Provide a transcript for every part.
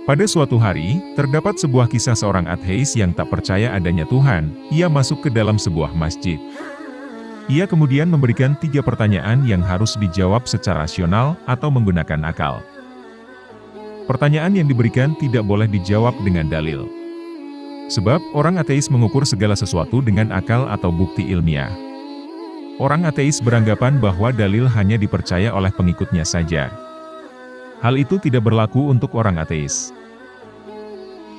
Pada suatu hari, terdapat sebuah kisah seorang ateis yang tak percaya adanya Tuhan. Ia masuk ke dalam sebuah masjid. Ia kemudian memberikan 3 pertanyaan yang harus dijawab secara rasional atau menggunakan akal. Pertanyaan yang diberikan tidak boleh dijawab dengan dalil. Sebab, orang ateis mengukur segala sesuatu dengan akal atau bukti ilmiah. Orang ateis beranggapan bahwa dalil hanya dipercaya oleh pengikutnya saja. Hal itu tidak berlaku untuk orang ateis.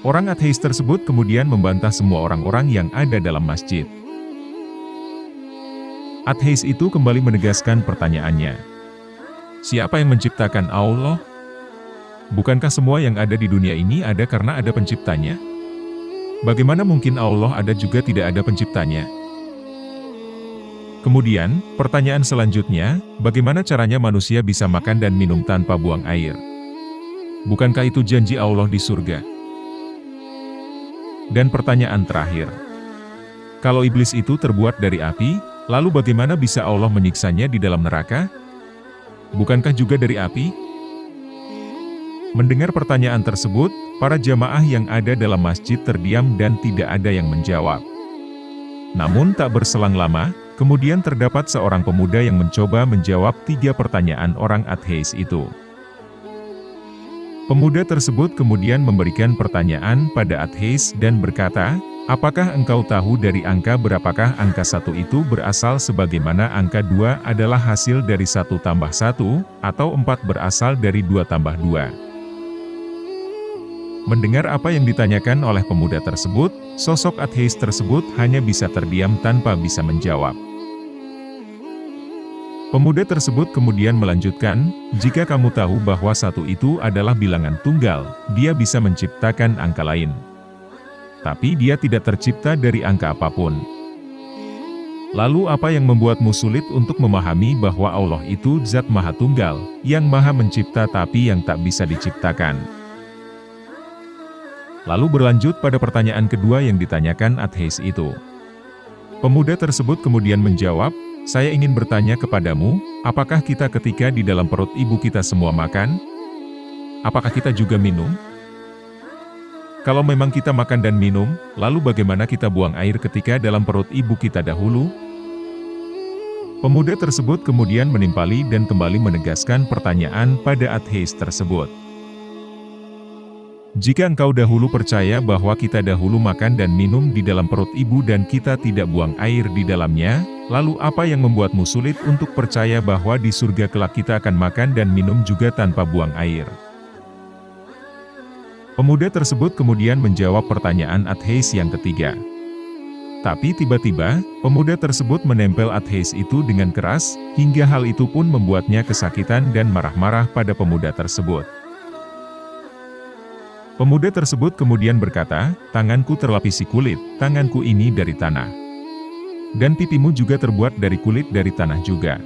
Orang ateis tersebut kemudian membantah semua orang-orang yang ada dalam masjid. Ateis itu kembali menegaskan pertanyaannya. Siapa yang menciptakan Allah? Bukankah semua yang ada di dunia ini ada karena ada penciptanya? Bagaimana mungkin Allah ada juga tidak ada penciptanya? Kemudian, pertanyaan selanjutnya, bagaimana caranya manusia bisa makan dan minum tanpa buang air? Bukankah itu janji Allah di surga? Dan pertanyaan terakhir, kalau iblis itu terbuat dari api, lalu bagaimana bisa Allah menyiksanya di dalam neraka? Bukankah juga dari api? Mendengar pertanyaan tersebut, para jamaah yang ada dalam masjid terdiam dan tidak ada yang menjawab. Namun tak berselang lama, kemudian terdapat seorang pemuda yang mencoba menjawab 3 pertanyaan orang ateis itu. Pemuda tersebut kemudian memberikan pertanyaan pada ateis dan berkata, apakah engkau tahu dari angka berapakah angka 1 itu berasal sebagaimana angka 2 adalah hasil dari 1 tambah 1, atau 4 berasal dari 2 tambah 2? Mendengar apa yang ditanyakan oleh pemuda tersebut, sosok ateis tersebut hanya bisa terdiam tanpa bisa menjawab. Pemuda tersebut kemudian melanjutkan, jika kamu tahu bahwa 1 itu adalah bilangan tunggal, dia bisa menciptakan angka lain. Tapi dia tidak tercipta dari angka apapun. Lalu apa yang membuatmu sulit untuk memahami bahwa Allah itu Zat Maha Tunggal, yang Maha Mencipta tapi yang tak bisa diciptakan? Lalu berlanjut pada pertanyaan kedua yang ditanyakan ateis itu. Pemuda tersebut kemudian menjawab, saya ingin bertanya kepadamu, apakah kita ketika di dalam perut ibu kita semua makan? Apakah kita juga minum? Kalau memang kita makan dan minum, lalu bagaimana kita buang air ketika dalam perut ibu kita dahulu? Pemuda tersebut kemudian menimpali dan kembali menegaskan pertanyaan pada ateis tersebut. Jika engkau dahulu percaya bahwa kita dahulu makan dan minum di dalam perut ibu dan kita tidak buang air di dalamnya, lalu apa yang membuatmu sulit untuk percaya bahwa di surga kelak kita akan makan dan minum juga tanpa buang air? Pemuda tersebut kemudian menjawab pertanyaan ateis yang ketiga. Tapi tiba-tiba, pemuda tersebut menempel ateis itu dengan keras, hingga hal itu pun membuatnya kesakitan dan marah-marah pada pemuda tersebut. Pemuda tersebut kemudian berkata, tanganku terlapisi kulit, tanganku ini dari tanah. Dan pipimu juga terbuat dari kulit dari tanah juga.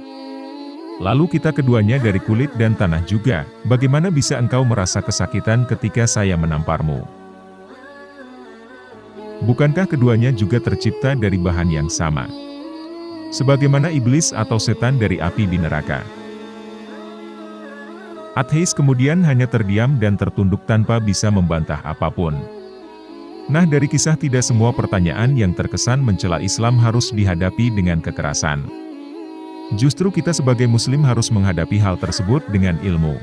Lalu kita keduanya dari kulit dan tanah juga, bagaimana bisa engkau merasa kesakitan ketika saya menamparmu? Bukankah keduanya juga tercipta dari bahan yang sama? Sebagaimana iblis atau setan dari api di neraka. Ateis kemudian hanya terdiam dan tertunduk tanpa bisa membantah apapun. Nah, dari kisah tidak semua pertanyaan yang terkesan mencela Islam harus dihadapi dengan kekerasan. Justru kita sebagai muslim harus menghadapi hal tersebut dengan ilmu.